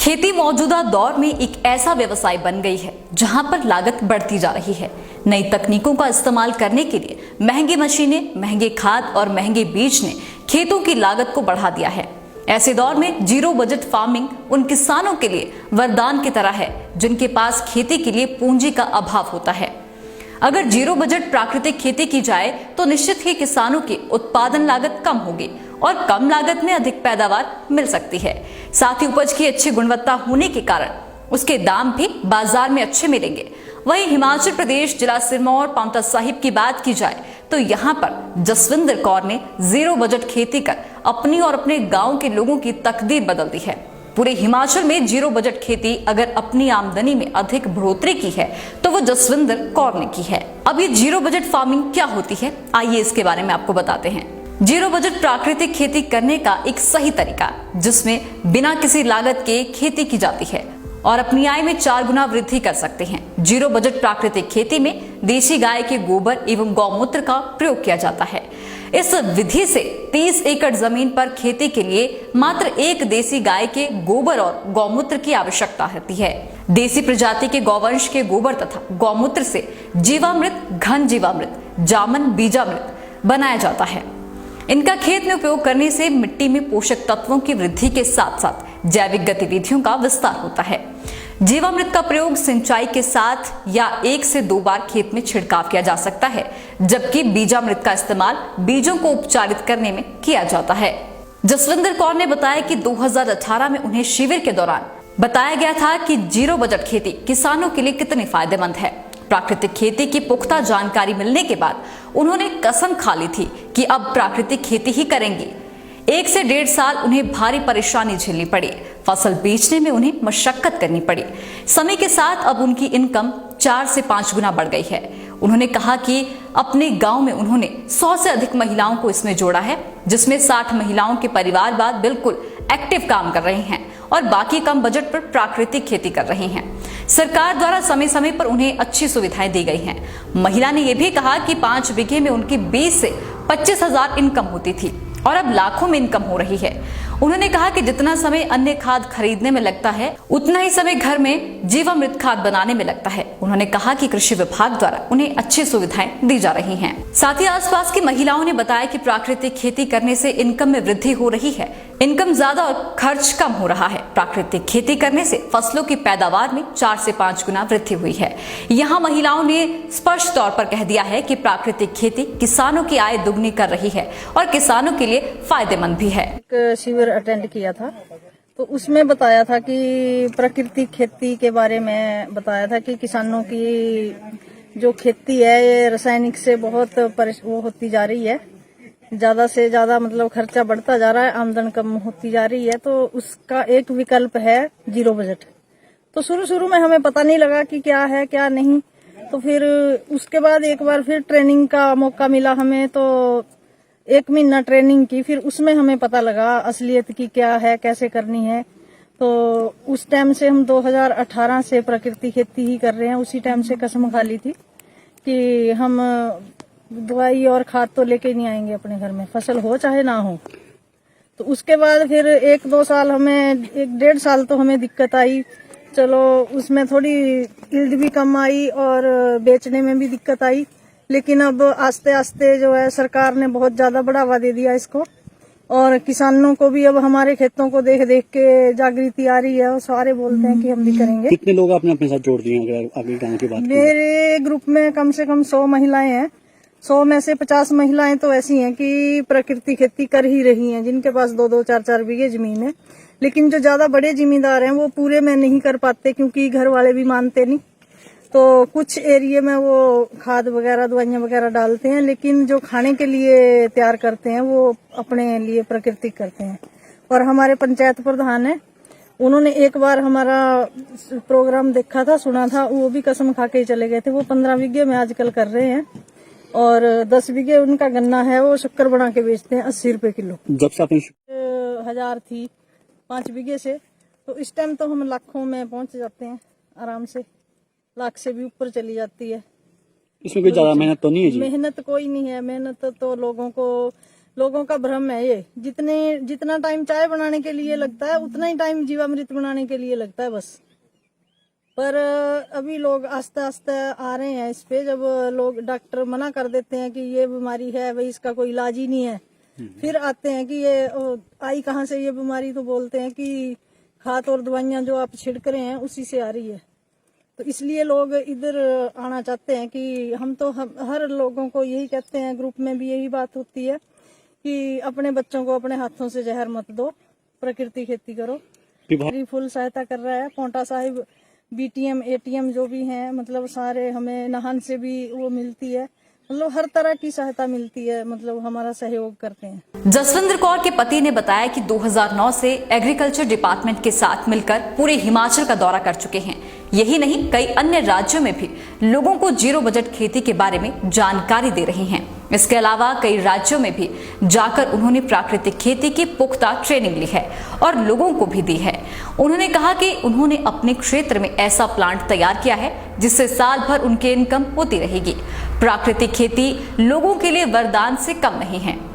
खेती मौजूदा दौर में एक ऐसा व्यवसाय बन गई है जहां पर लागत बढ़ती जा रही है। नई तकनीकों का इस्तेमाल करने के लिए महंगी मशीनें, महंगे खाद और महंगे बीज ने खेतों की लागत को बढ़ा दिया है। ऐसे दौर में जीरो बजट फार्मिंग उन किसानों के लिए वरदान की तरह है जिनके पास खेती के लिए पूंजी का अभाव होता है। अगर जीरो बजट प्राकृतिक खेती की जाए तो निश्चित ही किसानों की उत्पादन लागत कम होगी और कम लागत में अधिक पैदावार मिल सकती है। साथ ही उपज की अच्छी गुणवत्ता होने के कारण उसके दाम भी बाजार में अच्छे मिलेंगे। वहीं हिमाचल प्रदेश जिला सिरमौर पांवटा साहिब की बात की जाए तो यहाँ पर जसविंदर कौर ने जीरो बजट खेती कर अपनी और अपने गांव के लोगों की तकदीर बदल दी है। पूरे हिमाचल में जीरो बजट खेती अगर अपनी आमदनी में अधिक बढ़ोतरी की है तो वो जसविंदर कौर ने की है। अब ये जीरो बजट फार्मिंग क्या होती है, आइए इसके बारे में आपको बताते हैं। जीरो बजट प्राकृतिक खेती करने का एक सही तरीका जिसमें बिना किसी लागत के खेती की जाती है और अपनी आय में 4 गुना वृद्धि कर सकते हैं। जीरो बजट प्राकृतिक खेती में देशी गाय के गोबर एवं गौमूत्र का प्रयोग किया जाता है। इस विधि से 30 एकड़ जमीन पर खेती के लिए मात्र एक देसी गाय के गोबर और गौमूत्र की आवश्यकता होती है। देसी प्रजाति के गौवंश के गोबर तथा गौमूत्र से जीवामृत, घन जीवामृत, जामन बीजामृत बनाया जाता है। इनका खेत में उपयोग करने से मिट्टी में पोषक तत्वों की वृद्धि के साथ साथ जैविक गतिविधियों का विस्तार होता है। जीवामृत का प्रयोग सिंचाई के साथ या 1 से 2 बार खेत में छिड़काव किया जा सकता है, जबकि बीजामृत का इस्तेमाल बीजों को उपचारित करने में किया जाता है। जसविंदर कौर ने बताया कि 2018 में उन्हें शिविर के दौरान बताया गया था कि जीरो बजट खेती किसानों के लिए कितनी फायदेमंद है। प्राकृतिक खेती की पुख्ता जानकारी मिलने के बाद उन्होंने कसम खा ली थी कि अब प्राकृतिक खेती ही करेंगे। 1 से 1.5 साल उन्हें भारी परेशानी झेलनी पड़ी। फसल बेचने में उन्हें मशक्कत करनी पड़ी। समय के साथ अब उनकी इनकम 4 से 5 गुना बढ़ गई है। उन्होंने कहा कि अपने गांव में उन्होंने 100 से अधिक महिलाओं को इसमें जोड़ा है, जिसमें 60 महिलाओं के परिवार बाद बिल्कुल एक्टिव काम कर रहे हैं और बाकी कम बजट पर प्राकृतिक खेती कर रही हैं। सरकार द्वारा समय समय पर उन्हें अच्छी सुविधाएं दी गई हैं। महिला ने यह भी कहा कि 5 बीघे में उनकी 20 से 25 हजार इनकम होती थी और अब लाखों में इनकम हो रही है। उन्होंने कहा कि जितना समय अन्य खाद खरीदने में लगता है उतना ही समय घर में जीवामृत खाद बनाने में लगता है। उन्होंने कहा कि कृषि विभाग द्वारा उन्हें अच्छी सुविधाएं दी जा रही हैं। साथ ही आसपास की महिलाओं ने बताया कि प्राकृतिक खेती करने से इनकम में वृद्धि हो रही है। इनकम ज्यादा और खर्च कम हो रहा है। प्राकृतिक खेती करने से फसलों की पैदावार में 4 से 5 गुना वृद्धि हुई है। यहाँ महिलाओं ने स्पष्ट तौर पर कह दिया है कि प्राकृतिक खेती किसानों की आय दुगनी कर रही है और किसानों के लिए फायदेमंद भी है। शिविर अटेंड किया था तो उसमें बताया था कि प्राकृतिक खेती के बारे में बताया था कि किसानों की जो खेती है ये रासायनिक से बहुत वो होती जा रही है। ज्यादा से ज्यादा मतलब खर्चा बढ़ता जा रहा है, आमदन कम होती जा रही है। तो उसका एक विकल्प है जीरो बजट। तो शुरू में हमें पता नहीं लगा कि क्या है क्या नहीं। तो फिर उसके बाद एक बार फिर ट्रेनिंग का मौका मिला हमें। तो 1 महीना ट्रेनिंग की, फिर उसमें हमें पता लगा असलियत की क्या है, कैसे करनी है। तो उस टाइम से हम 2018 से प्राकृतिक खेती ही कर रहे हैं। उसी टाइम से कसम खा ली थी कि हम दवाई और खाद तो लेके नहीं आएंगे अपने घर में, फसल हो चाहे ना हो। तो उसके बाद फिर 1-2 साल हमें 1-1.5 साल तो हमें दिक्कत आई। चलो उसमें थोड़ी यील्ड भी कम आई और बेचने में भी दिक्कत आई। लेकिन अब आस्ते आस्ते जो है सरकार ने बहुत ज्यादा बढ़ावा दे दिया इसको और किसानों को भी अब हमारे खेतों को देख देख के जागृति आ रही है और सारे बोलते हैं कि हम भी करेंगे। कितने लोग आपने अपने साथ जोड़ दिए अगर आगे गाँव की बात? मेरे ग्रुप में कम से कम 100 महिलाएं हैं। 100 में से 50 महिलाएं तो ऐसी हैं कि प्राकृतिक खेती कर ही रही हैं, जिनके पास 2-2, 4-4 बीघे जमीन है। लेकिन जो ज्यादा बड़े जिम्मेदार हैं वो पूरे में नहीं कर पाते क्योंकि घर वाले भी मानते नहीं। तो कुछ एरिया में वो खाद वगैरह दवाइयां वगैरह डालते हैं, लेकिन जो खाने के लिए तैयार करते हैं वो अपने लिए प्राकृतिक करते हैं। और हमारे पंचायत प्रधान है, उन्होंने एक बार हमारा प्रोग्राम देखा था, सुना था, वो भी कसम खा के चले गए थे। वो 15 बीघे में आजकल कर रहे हैं और 10 बीघे उनका गन्ना है, वो शक्कर बना के बेचते हैं 80 रुपए किलो। जब से आपने 1000 थी 5 बीघे से, तो इस टाइम तो हम लाखों में पहुंच जाते हैं आराम से, लाख से भी ऊपर चली जाती है। इसमें कोई ज्यादा मेहनत तो नहीं है जी? मेहनत कोई नहीं है। मेहनत तो लोगों को लोगों का भ्रम है ये। जितना टाइम चाय बनाने के लिए लगता है उतना ही टाइम जीवामृत बनाने के लिए लगता है बस। पर अभी लोग आस्ते आस्ते आ रहे हैं इस पे। जब लोग डॉक्टर मना कर देते हैं कि ये बीमारी है भाई, इसका कोई इलाज ही नहीं है, फिर आते हैं कि ये आई कहाँ से ये बीमारी, तो बोलते हैं कि खाद और दवाइयां जो आप छिड़क रहे हैं उसी से आ रही है। तो इसलिए लोग इधर आना चाहते हैं कि हम हर लोगों को यही कहते हैं, ग्रुप में भी यही बात होती है कि अपने बच्चों को अपने हाथों से जहर मत दो, प्रकृति खेती करो। फुल सहायता कर रहा है पोंटा साहिब, बीटीएम, एटीएम जो भी हैं, मतलब सारे हमें नाहन से भी वो मिलती है, मतलब हर तरह की सहायता मिलती है, मतलब हमारा सहयोग करते हैं। जसविंदर कौर के पति ने बताया कि 2009 से एग्रीकल्चर डिपार्टमेंट के साथ मिलकर पूरे हिमाचल का दौरा कर चुके हैं। यही नहीं, कई अन्य राज्यों में भी लोगों को जीरो बजट खेती के बारे में जानकारी दे रहे हैं। इसके अलावा कई राज्यों में भी जाकर उन्होंने प्राकृतिक खेती की पुख्ता ट्रेनिंग ली है और लोगों को भी दी है। उन्होंने कहा कि उन्होंने अपने क्षेत्र में ऐसा प्लांट तैयार किया है जिससे साल भर उनकी इनकम होती रहेगी। प्राकृतिक खेती लोगों के लिए वरदान से कम नहीं है।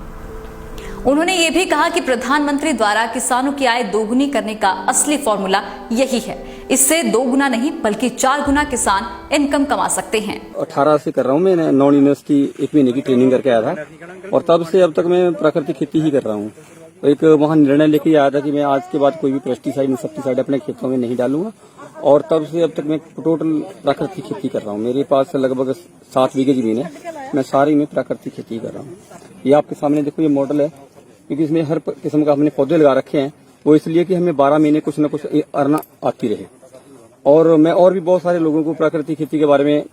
उन्होंने ये भी कहा कि प्रधानमंत्री द्वारा किसानों की आय दोगुनी करने का असली फॉर्मूला यही है। इससे 2 गुना नहीं बल्कि 4 गुना किसान इनकम कमा सकते हैं। 18 से कर रहा हूँ मैं, नॉन यूनिवर्सिटी 1 महीने की ट्रेनिंग करके आया था और तब से अब तक मैं प्राकृतिक खेती ही कर रहा हूँ। तो एक वहाँ निर्णय लेके आया था कि मैं आज के बाद कोई भी पेस्टिसाइड इंसेक्टिसाइड अपने खेतों में नहीं डालूंगा और तब से अब तक मैं टोटल प्राकृतिक खेती कर रहा हूँ। मेरे पास लगभग 7 बीघे जमीन है, मैं सारी में प्राकृतिक खेती कर रहा हूँ। ये आपके सामने देखो, ये मॉडल है, क्योंकि इसमें हर किस्म का हमने पौधे लगा रखे हैं, वो इसलिए कि हमें 12 महीने कुछ न कुछ अर्ना आती रहे। और मैं और भी बहुत सारे लोगों को प्राकृतिक खेती के बारे में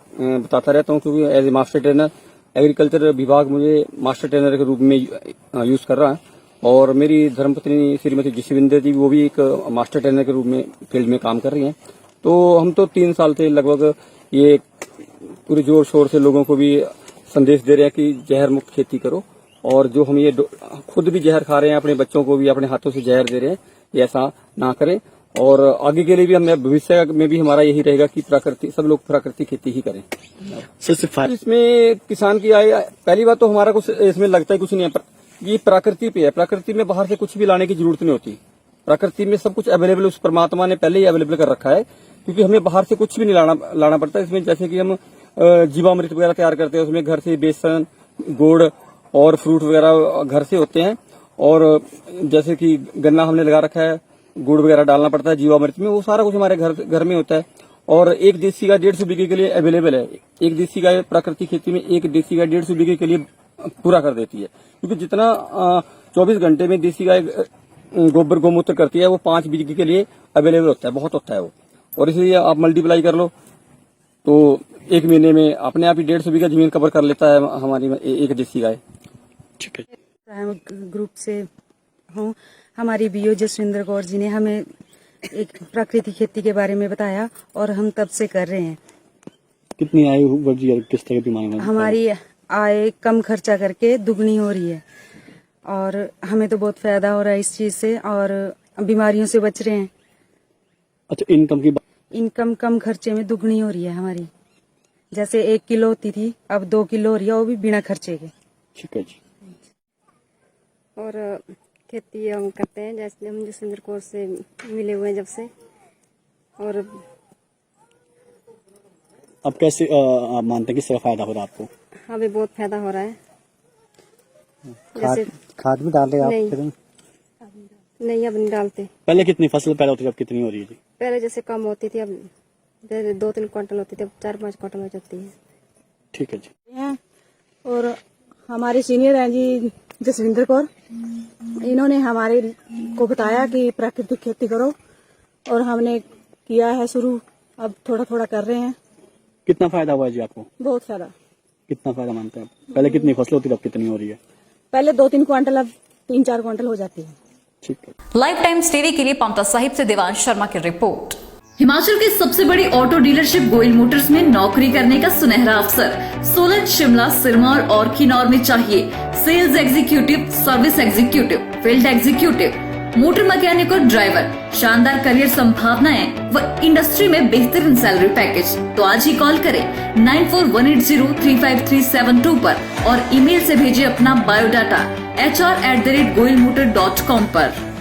बताता रहता हूँ, क्योंकि as a master trainer agriculture विभाग मुझे मास्टर ट्रेनर के रूप में यूज कर रहा है। और मेरी धर्मपत्नी श्रीमती जसविंदर जी, वो भी एक मास्टर ट्रेनर के रूप में फील्ड में काम कर रही हैं। तो हम तो 3 साल से लगभग ये पूरे जोर शोर से लोगों को भी संदेश दे रहे हैं कि जहर मुक्त खेती करो, और जो हम ये खुद भी जहर खा रहे हैं, अपने बच्चों को भी अपने हाथों से जहर दे रहे हैं, ये ऐसा ना करें। और आगे के लिए भी हमें भविष्य में भी हमारा यही रहेगा कि सब लोग प्राकृतिक खेती ही करें। इसमें किसान की आय, पहली बात तो हमारा कुछ इसमें लगता है कुछ नहीं है, ये प्रकृति पे है। प्रकृति में बाहर से कुछ भी लाने की जरूरत नहीं होती। प्रकृति में सब कुछ अवेलेबल उस परमात्मा ने पहले ही अवेलेबल कर रखा है, क्योंकि हमें बाहर से कुछ भी नहीं लाना पड़ता। इसमें जैसे कि हम जीवामृत वगैरह तैयार करते हैं, उसमें घर से बेसन, गुड़ और फ्रूट वगैरह घर से होते हैं। और जैसे कि गन्ना हमने लगा रखा है, गुड़ वगैरह डालना पड़ता है जीवामृत में, वो सारा कुछ हमारे घर में होता है। और एक देसी गाय 150 बीघे के लिए अवेलेबल है। एक देसी गाय प्राकृतिक खेती में एक देसी गाय 150 बीघे के लिए पूरा कर देती है, क्योंकि जितना 24 घंटे में देसी गाय गोबर गोमूत्र करती है, वो 5 बीघे के लिए अवेलेबल होता है, बहुत होता है वो। और इसलिए आप मल्टीप्लाई कर लो तो 1 महीने में अपने आप ही 150 बीघा जमीन कवर कर लेता है हमारी एक देसी गाय। ठीक है। ग्रुप से हूँ, हमारी बीओ जसविंदर कौर जी ने हमें एक प्राकृतिक खेती के बारे में बताया और हम तब से कर रहे हैं। कितनी आय बढ़ रही है, किस तरह की बीमारी? हमारी आय कम खर्चा करके दुगनी हो रही है और हमें तो बहुत फायदा हो रहा है इस चीज से, और बीमारियों से बच रहे हैं। अच्छा, इनकम की इनकम कम खर्चे में दुगनी हो रही है हमारी। जैसे 1 किलो होती थी, अब 2 किलो हो रही है, वो भी बिना खर्चे के। ठीक है जी। और खेती हम करते हैं, जैसे हम जसविंदर कौर से मिले हुए हैं जब से। और अब कैसे आप मानते हैं किस तरह फायदा हो रहा है आपको? हमें बहुत फायदा हो रहा है। खाद भी डाल रहे हैं आप? नहीं, अब नहीं डालते। पहले कितनी फसल पैदा होती थी, अब कितनी हो रही है जी? पहले जैसे कम होती थी, अब 2-3 क्विंटल होती थी, अब 4-5 क्विंटल हो जाती है। ठीक है जी। और हमारे सीनियर हैं जी जसविंदर कौर, इन्होंने हमारे को बताया कि प्राकृतिक खेती करो और हमने किया है शुरू, अब थोड़ा थोड़ा कर रहे हैं। कितना फायदा हुआ है जी आपको? बहुत फायदा। कितना फायदा मानते हैं? पहले कितनी फसल होती थी, अब कितनी हो रही है? पहले 2-3 क्विंटल, अब 3-4 क्विंटल हो जाती है। ठीक है। लाइफ टाइम्स टीवी के लिए पांवटा साहिब से देवांश शर्मा की रिपोर्ट। हिमाचल की सबसे बड़ी ऑटो डीलरशिप गोयल मोटर्स में नौकरी करने का सुनहरा अवसर। सोलन, शिमला, सिरमौर और किन्नौर में चाहिए sales executive, service executive, field executive, motor mechanic और ड्राइवर। शानदार करियर संभावनाएं व इंडस्ट्री में बेहतरीन सैलरी पैकेज। तो आज ही कॉल करें 9418035372 पर और ईमेल से भेजिए अपना बायोडाटा hr@goilmotor.com पर।